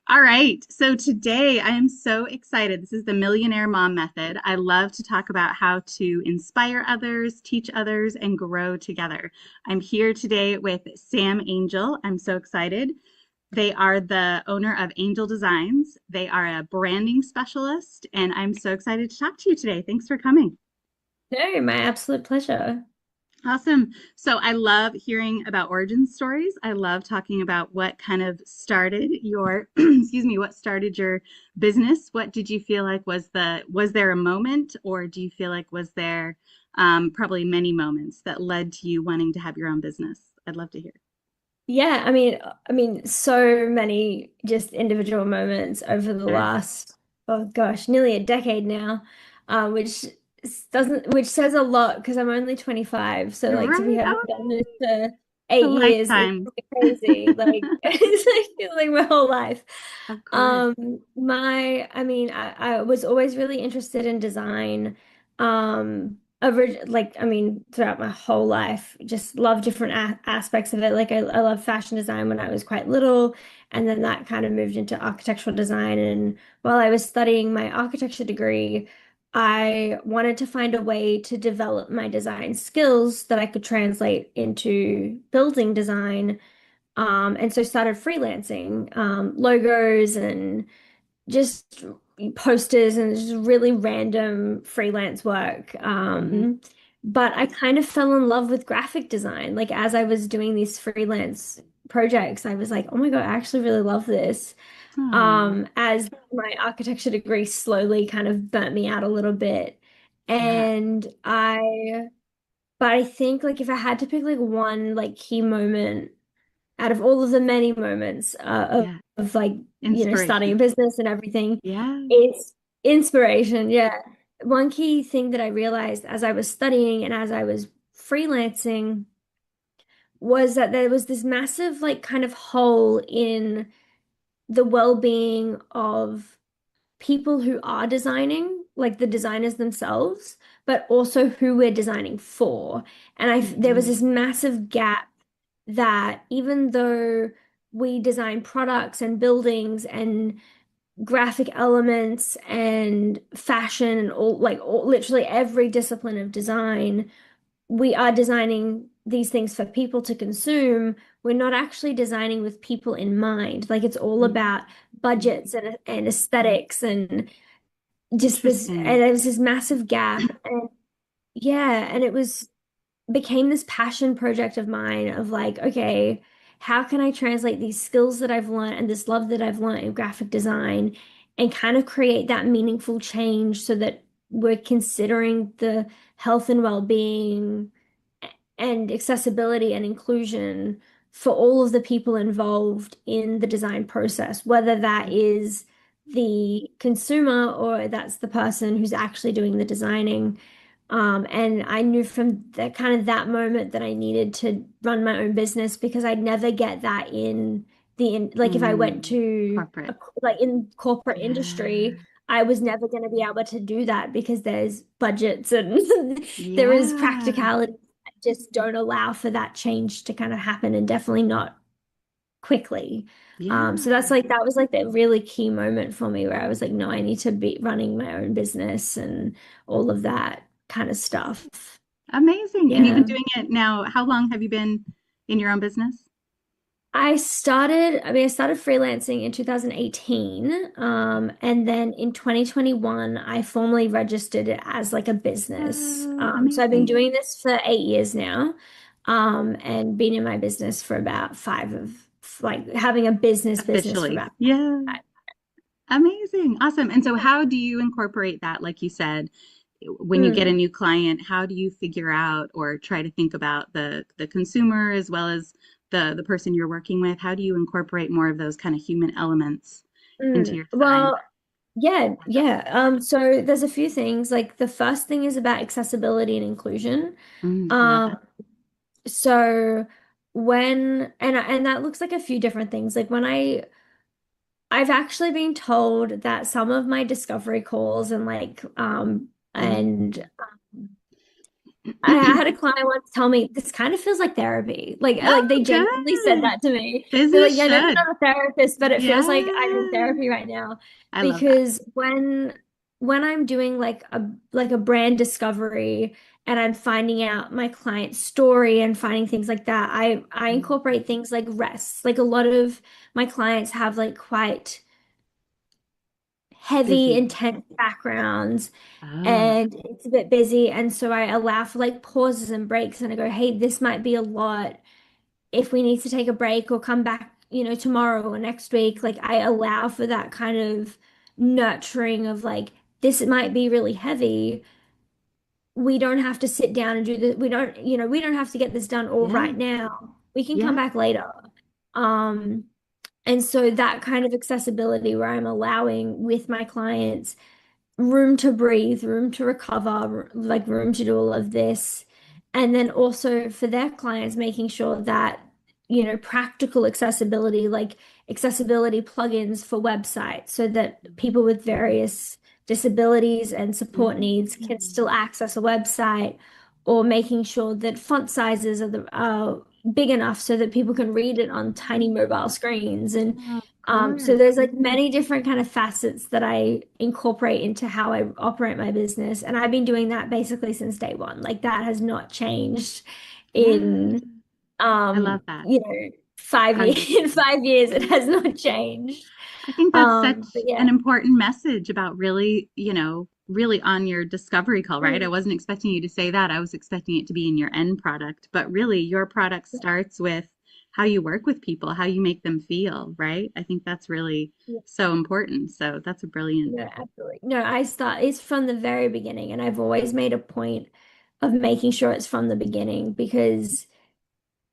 All right. So today I am so excited. This is the Millionaire Mom Method. I love to talk about how to inspire others, teach others, and grow together. I'm here today with Sam Angell. I'm so excited. They are the owner of Angell Designs. They are a branding specialist, and I'm so excited to talk to you today. Thanks for coming. No, my absolute pleasure. Awesome. So I love hearing about origin stories. I love talking about what kind of started your, excuse me, what started your business. What did you feel like was there a moment, or do you feel like was there probably many moments that led to you wanting to have your own business? I'd love to hear. Yeah, I mean, so many just individual moments over the Sure. last, oh gosh, nearly a decade now, which says a lot because I'm only 25. So like to be Right. having Oh, done this for a 8 years is lifetime. crazy. Like it's like my whole life. Of course. I mean, I was always really interested in design. I mean, throughout my whole life, just love different a aspects of it. Like I love fashion design when I was quite little, and then that kind of moved into architectural design. And while I was studying my architecture degree, I wanted to find a way to develop my design skills that I could translate into building design. And so started freelancing, logos and just posters and just really random freelance work. Hmm. But I kind of fell in love with graphic design. Like as I was doing these freelance projects, I was like, oh my God, I actually really love this. Oh, As my architecture degree slowly kind of burnt me out a little bit. yeah. And but I think like if I had to pick like one like key moment out of all of the many moments Yeah. of like, starting a Inspiration. business and everything, Yeah. it's inspiration. Yeah. One key thing that I realized as I was studying and as I was freelancing was that there was this massive, like, kind of hole in the well-being of people who are designing, like the designers themselves, but also who we're designing for. And there was Hmm. this massive gap that even though we design products and buildings and graphic elements and fashion and literally every discipline of design, we are designing these things for people to consume. We're not actually designing with people in mind. Like it's all about budgets and aesthetics and just this, and Interesting. there was this massive gap. And yeah, and it was became this passion project of mine of like, okay, how can I translate these skills that I've learned and this love that I've learned in graphic design and kind of create that meaningful change so that we're considering the health and well-being and accessibility and inclusion for all of the people involved in the design process, whether that is the consumer or that's the person who's actually doing the designing. And I knew from that kind of that moment that I needed to run my own business because I'd never get that like if I went Mm, to corporate. like in corporate industry, Yeah. I was never going to be able to do that because there's budgets and there is Yeah. practicality that just don't allow for that change to kind of happen and definitely not quickly. So Yeah. that's like that was like the really key moment for me where I was like, no, I need to be running my own business and all of that kind of stuff. Amazing. And you've been Yeah. doing it now. How long have you been in your own business? I started freelancing in 2018. And then in 2021, I formally registered it as like a business. So I've been Amazing. doing this for 8 years now, and been in my business for about like having a business for Officially. about Yeah. 5. Amazing. Awesome. And so how do you incorporate that, like you said, when you get a Mm. new client, how do you figure out or try to think about the consumer as well as the person you're working with? How do you incorporate more of those kind of human elements into your design? Well, yeah, yeah. So there's a few things. Like the first thing is about accessibility and inclusion. Mm, love Um, it. so and that looks like a few different things. Like I've actually been told that some of my discovery calls and like Mm, and I had a client once tell me this kind of feels like therapy. Like they Oh, genuinely said good. that to me. They're Business like, yeah, I know you're should. not a therapist, but it feels like I'm in Yeah. therapy right now. I love that. Because when I'm doing like a brand discovery and I'm finding out my client's story and finding things like that, I Mm. incorporate things like rest. Like a lot of my clients have like quite heavy, Busy. intense backgrounds Oh, and it's a bit busy. And so I allow for like pauses and breaks and I go, hey, this might be a lot. If we need to take a break or come back, tomorrow or next week, like I allow for that kind of nurturing of like, this might be really heavy. We don't have to sit down and do this. We don't have to get this done all yeah. right now. We can come Yeah. back later. Um, and so that kind of accessibility where I'm allowing with my clients room to breathe, room to recover, like room to do all of this. And then also for their clients, making sure that, practical accessibility, like accessibility plugins for websites so that people with various disabilities and support needs can still Mm. access a website, or making sure that font sizes are big enough so that people can read it on tiny mobile screens. And Oh, of so course. there's like many different kind of facets that I incorporate into how I operate my business. And I've been doing that basically since day one. Like that has not changed Yeah. in I love that. 5 years. In 5 years. 5 years, it Yeah. has not changed. I think that's But such an yeah. important message about really, really on your discovery call, right? I Mm. wasn't expecting you to say that. I was expecting it to be in your end product, but really your product starts with how you work with people, how you make them feel, right? I think that's really Yeah. so important. So that's a brilliant. No, absolutely. No, it's from the very beginning, and I've always made a point of making sure it's from the beginning because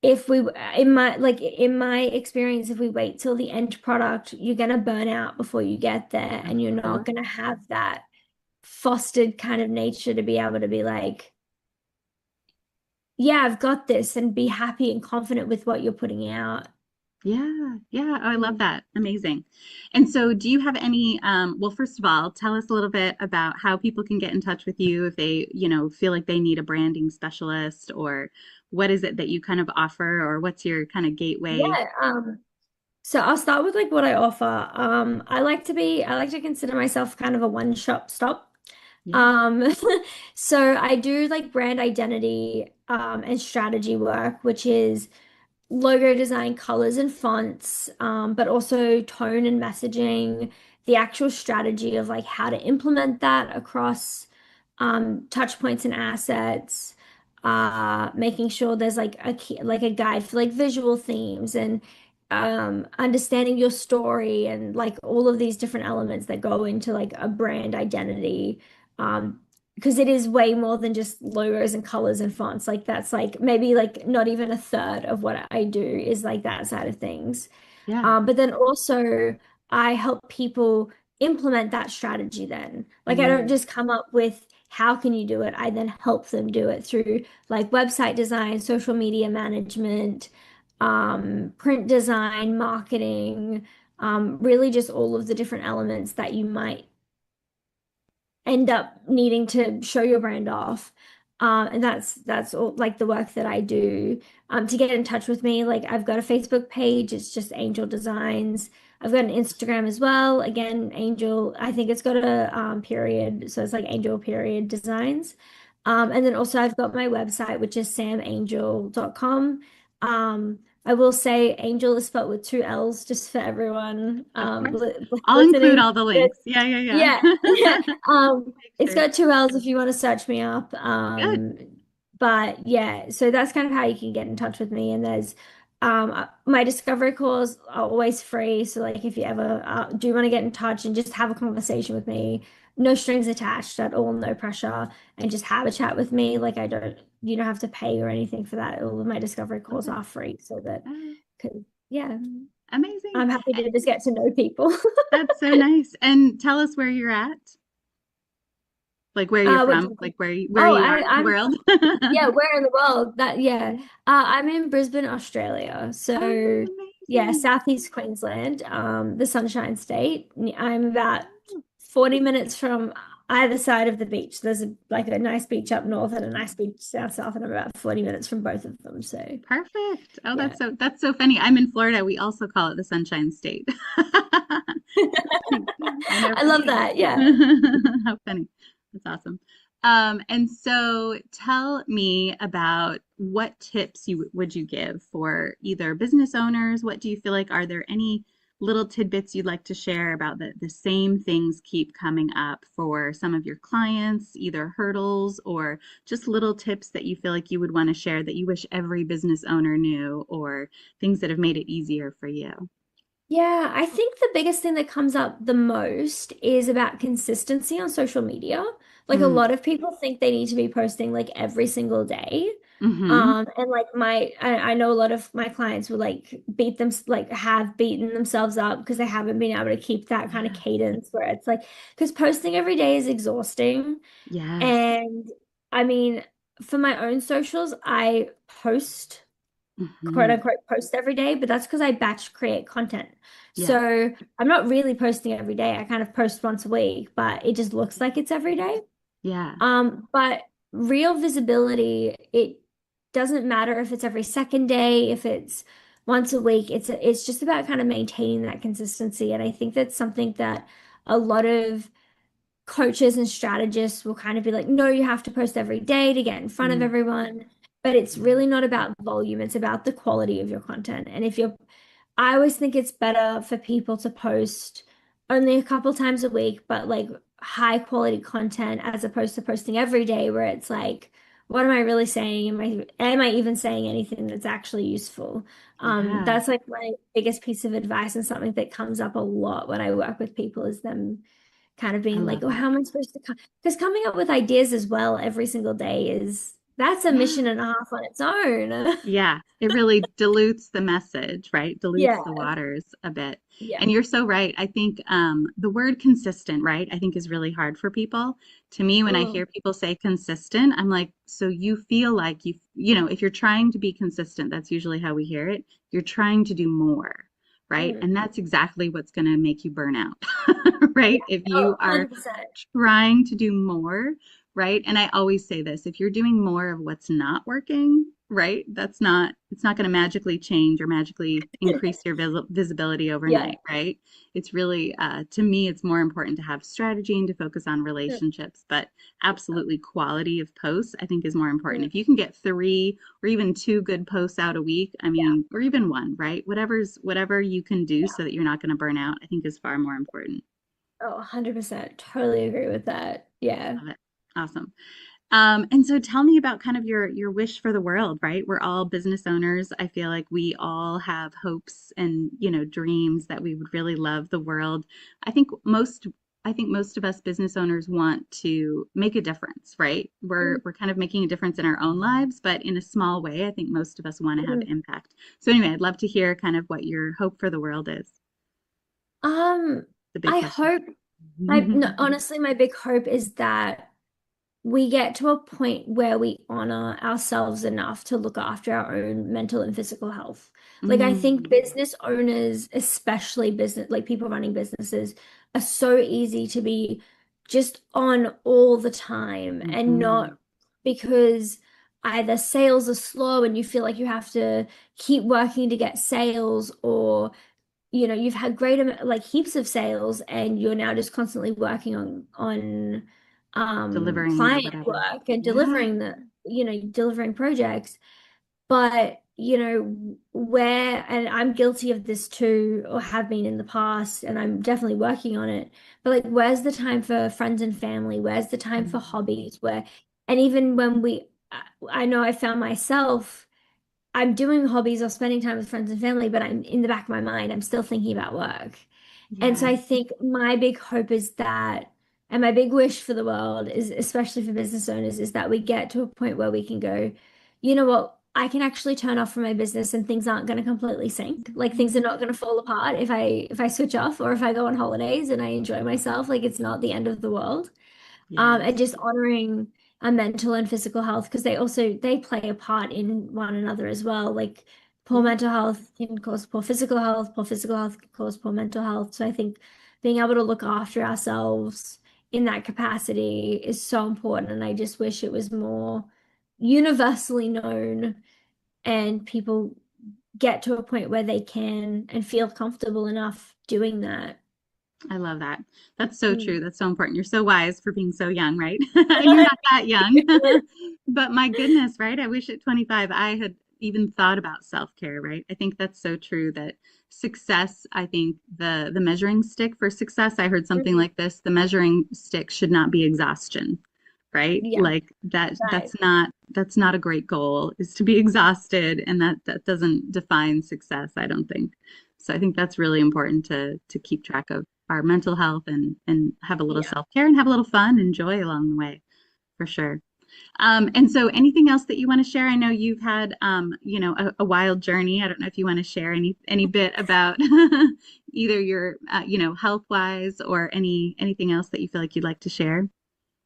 if we in my experience, if we wait till the end product, you're gonna burn out before you get there, Of and you're not course. gonna have that fostered kind of nature to be able to be like, yeah, I've got this, and be happy and confident with what you're putting out. Yeah, yeah, oh, I love Mm. that. Amazing. And so, do you have any, well, first of all, tell us a little bit about how people can get in touch with you if they, feel like they need a branding specialist, or what is it that you kind of offer, or what's your kind of gateway? Yeah, so I'll start with like what I offer. I like to consider myself kind of a one-shop stop. Yeah. Um, so I do like brand identity and strategy work, which is logo design, colors and fonts, but also tone and messaging, the actual strategy of like how to implement that across touch points and assets, making sure there's like like a guide for like visual themes and understanding your story and like all of these different elements that go into like a brand identity. Um, because it is way more than just logos and colors and fonts. Like that's like maybe like not even a third of what I do is like that side of things. Yeah. But then also I help people implement that strategy then. Like I don't Mm. just come up with how can you do it? I then help them do it through like website design, social media management, print design, marketing, really just all of the different elements that you might end up needing to show your brand off. And that's all like the work that I do. To get in touch with me, like I've got a Facebook page, it's just Angell Designs. I've got an Instagram as well. Again, Angel, I think it's got a period, so it's like Angel period designs. And then also I've got my website, which is samangel.com. I will say Angel is spelled with two L's just for everyone Of course. I'll include listening. all the links. Yeah, yeah, Yeah, yeah. Make it's sure. got two L's if you want to search me up. Good. But yeah, so that's kind of how you can get in touch with me. And there's my discovery calls are always free. So like if you ever do want to get in touch and just have a conversation with me, no strings attached at all, no pressure, and just have a chat with me. Like you don't have to pay or anything for that. All of my discovery Love calls it. are free, so that, Oh, cause yeah, amazing. I'm happy to just get to know people. That's so nice. And tell us where you're at, like where you're Which from, like where oh, you are in the I'm world. yeah, where in the world? That yeah. Yeah. I'm in Brisbane, Australia. Oh, So yeah, amazing. Southeast Queensland, the Sunshine State. I'm about 40 minutes from either side of the beach. There's like a nice beach up north and a nice beach down south, and I'm about 40 minutes from both of them. So Perfect. Oh, yeah. that's so funny. I'm in Florida. We also call it the Sunshine State. I know. I love that. Yeah. How funny. That's awesome. And so tell me about what tips you would you give for either business owners? What do you feel like are there any little tidbits you'd like to share about the same things keep coming up for some of your clients, either hurdles or just little tips that you feel like you would want to share that you wish every business owner knew or things that have made it easier for you? Yeah, I think the biggest thing that comes up the most is about consistency on social media. Like a Mm. lot of people think they need to be posting like every single day. Mm-hmm. And like I know a lot of my clients will like have beaten themselves up because they haven't been able to keep that kind of Yeah. cadence where it's like, because posting every day is exhausting. Yes. And I mean, for my own socials, I post quote Hmm. unquote post every day, but that's because I batch create content. Yeah. So I'm not really posting every day. I kind of post once a week, but it just looks like it's every day. Yeah. But real visibility, it doesn't matter if it's every second day, if it's once a week. It's just about kind of maintaining that consistency. And I think that's something that a lot of coaches and strategists will kind of be like, no, you have to post every day to get in front of Mm. everyone. But it's Yeah. really not about volume, it's about the quality of your content. And if you're, I always think it's better for people to post only a couple times a week, but like high quality content as opposed to posting every day where it's like, what am I really saying? Am I even saying anything that's actually useful? Yeah. That's like my biggest piece of advice and something that comes up a lot when I work with people is them kind of I being like, love oh, it. how am I supposed to come? Because coming up with ideas as well every single day that's a Yeah. mission and a half on its own. Yeah, it really dilutes the message, right? Dilutes Yeah, the waters a bit. yeah. And you're so right. I think the word consistent, right? I think is really hard for people. To me, when I Mm, hear people say consistent, I'm like, so you feel like if you're trying to be consistent, that's usually how we hear it. You're trying to do more, right? mm. And that's exactly what's going to make you burn out, right? If Oh, you are 100%. trying to do more, right? And I always say this, if you're doing more of what's not working, right? It's not going to magically change or magically increase your visibility Yeah. overnight, right? It's really, to me, it's more important to have strategy and to focus on Mm, relationships, but absolutely quality of posts, I think is more important. mm. If you can get three or even two good posts out a week, I Yeah. mean, or even one, right? Whatever you can do Yeah. so that you're not going to burn out, I think is far more important. Oh, 100%. Totally agree with that. Yeah. Love it. Awesome. And so tell me about kind of your wish for the world, right? We're all business owners. I feel like we all have hopes and, dreams that we would really love the world. I think most I think most of us business owners want to make a difference, right? Mm, We're kind of making a difference in our own lives, but in a small way. I think most of us want to have mm. impact. So anyway, I'd love to hear kind of what your hope for the world is. Um, The big I question. hope I no, honestly, my big hope is that we get to a point where we honor ourselves enough to look after our own mental and physical health. Like, I think Mm, business owners, especially business, like people running businesses, are so easy to be just on all the time and mhm. not because either sales are slow and you feel like you have to keep working to get sales or you've had like heaps of sales and you're now just constantly working on Delivering the client whatever. work and Yeah. delivering projects. But where, and I'm guilty of this too, or have been in the past, and I'm definitely working on it. But like, where's the time for friends and family? Where's the time for Mm, hobbies? And even when I know I found myself. I'm doing hobbies or spending time with friends and family, but I'm in the back of my mind, I'm still thinking about work. And so yes. I think my big hope is that, and my big wish for the world is, especially for business owners, is that we get to a point where we can go, you know what, I can actually turn off from my business and things aren't going to completely sink. Like things are not going to fall apart if I switch off or if I go on holidays and I enjoy myself. Like it's not the end of the world. And Yes. just honoring a mental and physical health because they play a part in one another as well. Like poor Yeah. mental health can cause poor physical health can cause poor mental health. So I think being able to look after ourselves in that capacity is so important. And I just wish it was more universally known and people get to a point where they can and feel comfortable enough doing that. I love that. That's so Mm. true. That's so important. You're so wise for being so young, right? And you're not that young. But my goodness, right? I wish at 25 I had even thought about self-care, right? I think that's so true that success, I think the measuring stick for success, I heard something Mhm. like this, the measuring stick should not be exhaustion, right? Yeah, Like that right. that's not a great goal is to be exhausted and that doesn't define success, I don't think. So I think that's really important to keep track of our mental health and have a little Yeah. self-care and have a little fun and joy along the way for sure. And so anything else that you want to share? I know you've had a wild journey. I don't know if you want to share any bit about either your health wise or anything else that you feel like you'd like to share.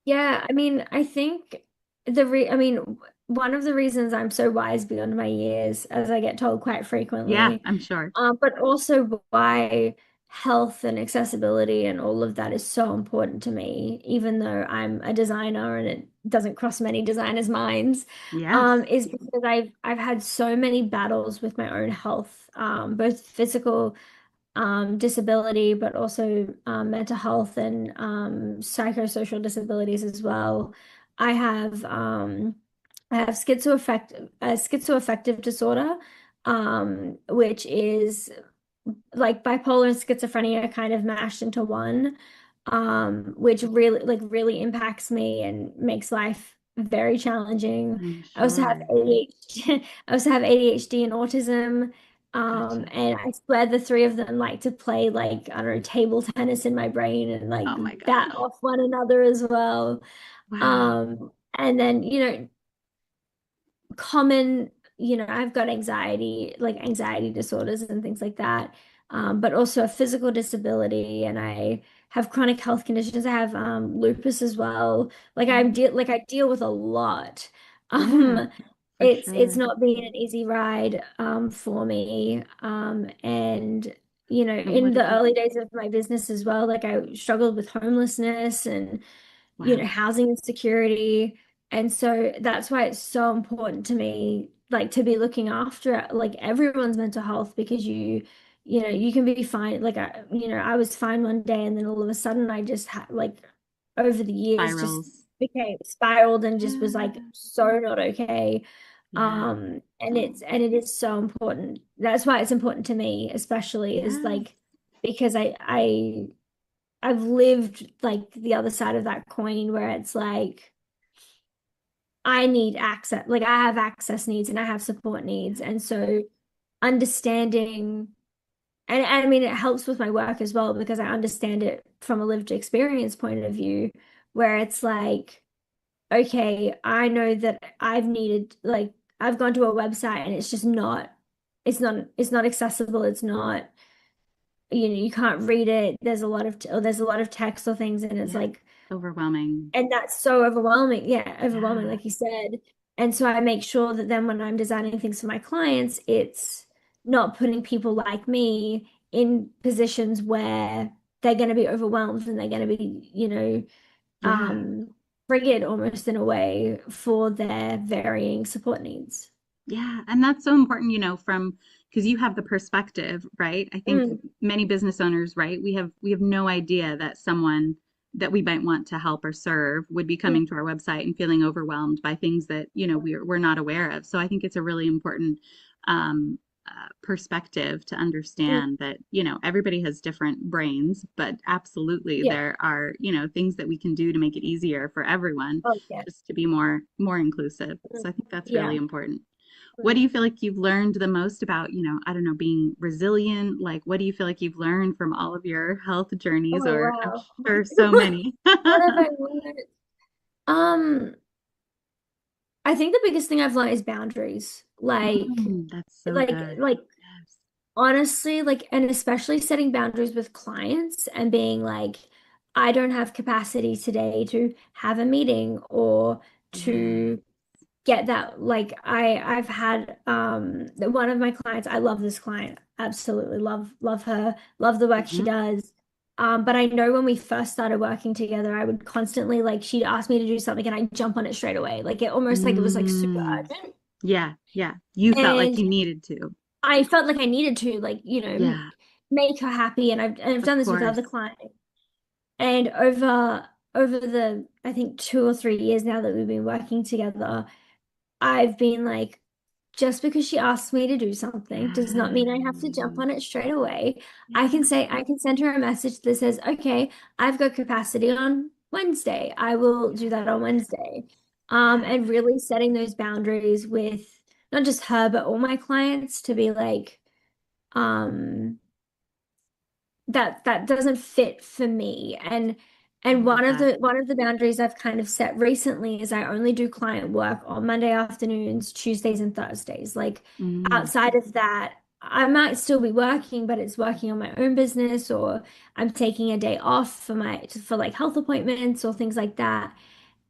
Yeah, I mean, I think I mean, one of the reasons I'm so wise beyond my years, as I get told quite Yeah, frequently, I'm sure. but also why health and accessibility and all of that is so important to me, even though I'm a designer and it doesn't cross many designers' minds, Yes. is because I've had so many battles with my own health, both physical disability, but also mental health and psychosocial disabilities as well. I have um, I have schizoaffective disorder, which is like bipolar and schizophrenia kind of mashed into one, which really impacts me and makes life very challenging. I'm I also have sure. ADHD. I also have ADHD and autism. Gotcha. And I swear the three of them like to play like, I don't know, table tennis in my brain and like Oh my bat gosh. off one another as well. Wow. And then, common, I've got anxiety disorders and things like that, but also a physical disability, and I have chronic health conditions. I have lupus as well. Mhm. I deal with a lot. Yeah, Um, for it's sure. not been an easy ride for me. And And in what the have you? early days of my business as well, like I struggled with homelessness and Wow. housing insecurity. And so that's why it's so important to me, like to be looking after like everyone's mental health because you can be fine. Like I was fine one day and then all of a sudden I just had like over the years just Spirals. became spiraled and just was like Yeah. so not okay. Yeah. And it is so important. That's why it's important to me, especially is Yes. like because I've lived like the other side of that coin where it's like I need access, like I have access needs and I have support needs. And so understanding, and I mean, it helps with my work as well because I understand it from a lived experience point of view, where it's like, okay, I know that I've gone to a website and it's just not, it's not accessible. It's not, you can't read it. There's a lot of text or things. And it's Yeah. like, Overwhelming. and that's so overwhelming. Yeah, overwhelming, Yeah. like you said. And so I make sure that then when I'm designing things for my clients, it's not putting people like me in positions where they're going to be overwhelmed and they're going to be, Yeah. triggered almost in a way for their varying support needs. Yeah, and that's so important, from because you have the perspective, right? I think Mm, many business owners, right? We have no idea that someone that we might want to help or serve would be mm, coming to our website and feeling overwhelmed by things that, we're not aware of. So I think it's a really important perspective to mm. understand that, everybody has different brains, but absolutely Yeah. there are, things that we can do to make it easier for everyone, Oh, yeah. just to be more inclusive. Mm, So I think that's really yeah. important. What do Mm. you feel like you've learned the most about, I don't know, being resilient? Like, what do you feel like you've learned from all of your health journeys, Oh, or I'm wow. sure so many? What have I learned? Um, I think the biggest thing I've learned is boundaries. That's so Like, good. like Yes. honestly, and especially setting boundaries with clients and being like, I don't have capacity today to have a meeting or Yeah. to get that. Like, I've had one of my clients. I love this client. Absolutely love her. Love the work she Hmm. does. But I know when we first started working together, I would constantly like she'd ask me to do something and I'd jump on it straight away. Like it almost like it was like super Mm, urgent. yeah, yeah. You felt like And you needed to. I felt like I needed to like, Yeah, make her happy. And I've of done this with other course. clients. And over the I think 2 or 3 years now that we've been working together, I've been like, just because she asks me to do something does not mean I have to jump Um, on it straight away. yeah, I can send her a message that says, okay, I've got capacity on Wednesday. I will do that on Wednesday. yeah. And really setting those boundaries with not just her, but all my clients to be like, um, that doesn't fit for me. I And love that. one of the boundaries I've kind of set recently is I only do client work on Monday afternoons, Tuesdays and Thursdays. Like Mm, outside of that, I might still be working, but it's working on my own business, or I'm taking a day off for like health appointments or things like that.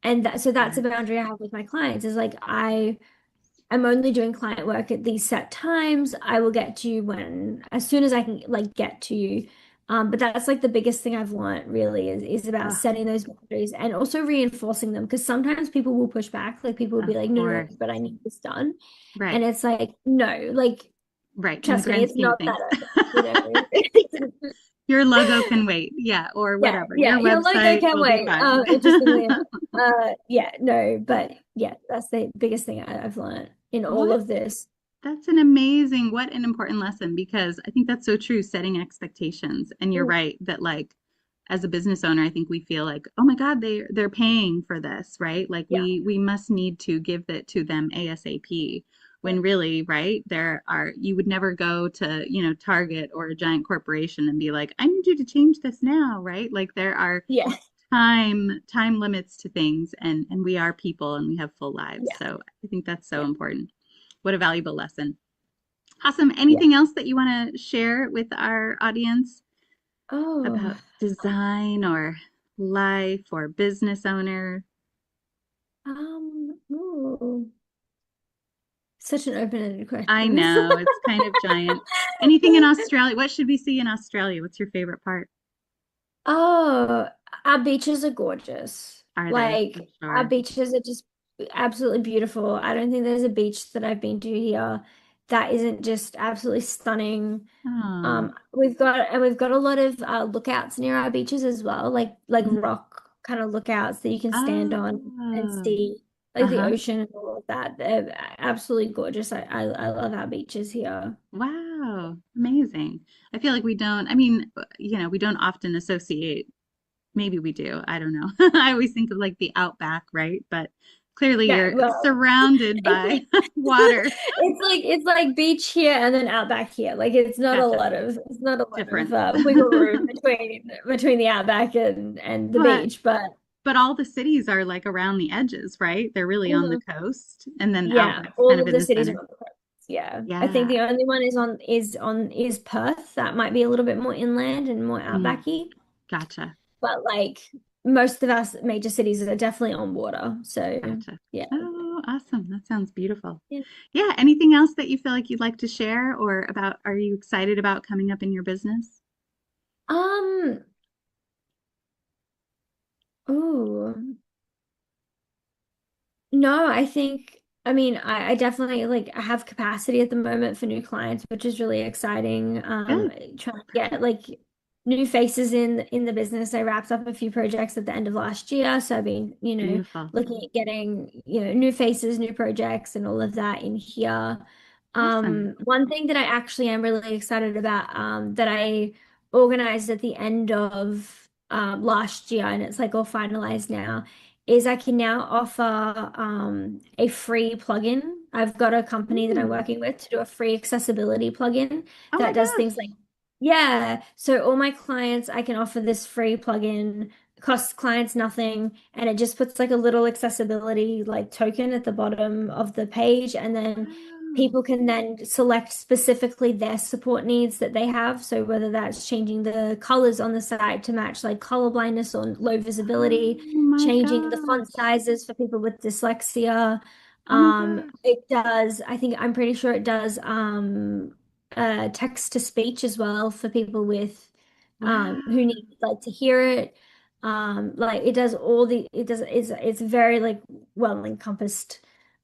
And so that's a yes. boundary I have with my clients is like I'm only doing client work at these set times. I will get to you as soon as I can like get to you. But that's like the biggest thing I've learned really is about Oh, setting those boundaries and also reinforcing them because sometimes people will push back. Like people will be of like, no, no, no, course. but I need this done. And Right, it's like, no, like right. In the trust me, grand it's scheme of not things. that urgent. Your logo can wait. Yeah, or Yeah, whatever. yeah, Your your logo website can will be wait. fine. Interestingly enough. Yeah, no, but yeah, that's the biggest thing I've learned in all What? of this. That's an amazing, what an important lesson because I think that's so true, setting expectations. And you're Mm, right that like as a business owner, I think we feel like, oh my God, they're paying for this, right? Like yeah. we must need to give it to them ASAP. Yeah. When really, right, there are you would never go to, Target or a giant corporation and be like, I need you to change this now, right? Like there are Yeah. time limits to things and we are people and we have full lives. Yeah. So I think that's so Yeah. important. What a valuable lesson. Awesome. Yeah. Anything else that you want to share with our audience Oh, about design or life or business owner? ooh, such an open-ended I question. know it's kind of giant. Anything in Australia? What should we see in Australia? What's your favorite part? Oh, our beaches are gorgeous. Are they? I'm Like our sure. beaches are just absolutely beautiful. I don't think there's a beach that I've been to here that isn't just absolutely stunning. Oh. We've got a lot of lookouts near our beaches as well, like Mm. rock kind of lookouts that you can stand on and Oh. see like the Uh-huh. ocean and all of that. They're absolutely gorgeous. I love our beaches here. Wow. Amazing. I feel like we don't, I mean, we don't often associate. Maybe we do. I don't know. I always think of like the outback, right? But clearly Yeah, you're well, surrounded it's by like water. it's like beach here and then outback here. Like Gotcha. it's not a lot of Difference. wiggle room between the outback and the But beach, but but all the cities are like around the edges, right? They're really on the mhm. coast, and then Yeah, Outback's kind all of of in the the cities center. are on the coast. Yeah, I think Yeah. the only one is Perth. That might be a little bit more inland and more Mm, outbacky, gotcha. but like most of our major cities are definitely on water. So Gotcha. yeah, Oh, awesome. That sounds beautiful. yeah. Yeah. Anything else that you feel like you'd like to share or about, are you excited about coming up in your business? Um. Ooh. No, I mean, I definitely like I have capacity at the moment for new clients, which is really exciting. Good. Trying to get Perfect. like new faces in the business. I wrapped up a few projects at the end of last year, so I've been, Beautiful. looking at getting, new faces, new projects and all of that in here. Awesome. One thing that I actually am really excited about, that I organized at the end of last year, and it's like all finalized now is I can now offer a free plugin. I've got a company that I'm Ooh. working with to do a free accessibility plugin Oh my that does gosh. things like, yeah. So all my clients, I can offer this free plugin, costs clients nothing, and it just puts like a little accessibility like token at the bottom of the page, and then Oh. people can then select specifically their support needs that they have. So whether that's changing the colors on the site to match like color blindness or low visibility, Oh my changing the font gosh. sizes for people with dyslexia. Oh my gosh. It does, I'm pretty sure it does text to speech as well for people with who Wow. need like to hear it. Like it does all the it does it's very like well encompassed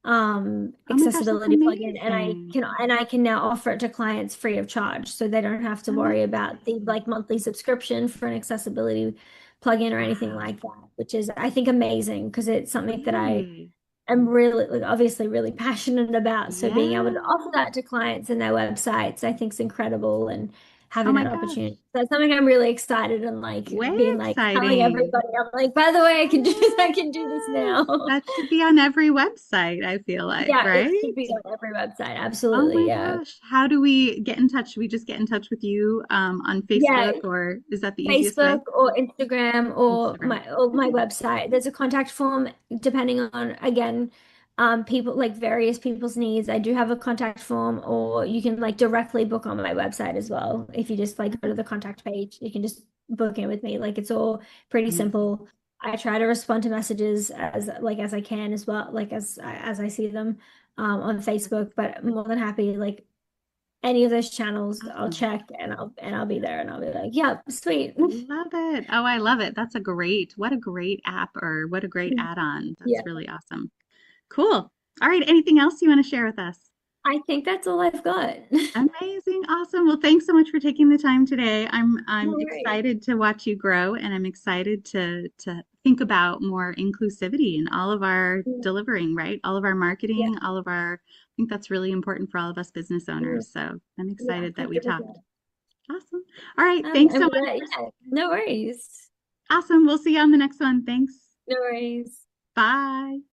Oh my gosh, that's accessibility plugin, and amazing. I can now offer it to clients free of charge, so they don't have to worry about the Amazing. like monthly subscription for an accessibility plugin or anything Wow. like that, which is I think amazing because it's something that Really? I'm really like obviously really passionate about. So being able to offer Yeah. that to clients and their websites, I think is incredible, and Oh having my that gosh. opportunity. That's something I'm really excited and like Way being like telling exciting. everybody. I'm like, by the way, I can do this. Oh I can do this my gosh. now. That should be on every website, I feel like, Yeah, it right? should be on every website. Oh Absolutely. my Yeah. gosh. How do we get in touch? Should we just get in touch with you on Yeah. Facebook, or is that the easiest way? Facebook or Instagram Instagram. or my Okay. website. There's a contact form depending on again people like various people's needs. I do have a contact form, or you can like directly book on my website as well. If you just like go to the contact page, you can just book in with me. Like it's all pretty Amazing. simple. I try to respond to messages as I can as well, like as I see them on Facebook, but I'm more than happy like any of those channels, I'll Awesome. check and I'll be there and I'll be like, yep, sweet. Love it. Oh, I love it. That's a great, what a great app, or what a great add-on. Yeah, That's really awesome. Cool. All right. Anything else you want to share with us? I think that's all I've got. Amazing. Awesome. Well, thanks so much for taking the time today. I'm No worries. excited to watch you grow, and I'm excited to think about more inclusivity in all of our Yeah, delivering, right? All of our yeah, marketing, all of our, I think that's really important for all of us business owners. So I'm yeah, excited that we talked. 100%. Awesome. All right. Thanks so I'm much glad. for, Yeah, no worries. awesome. We'll see you on the next one. Thanks. No worries. Bye.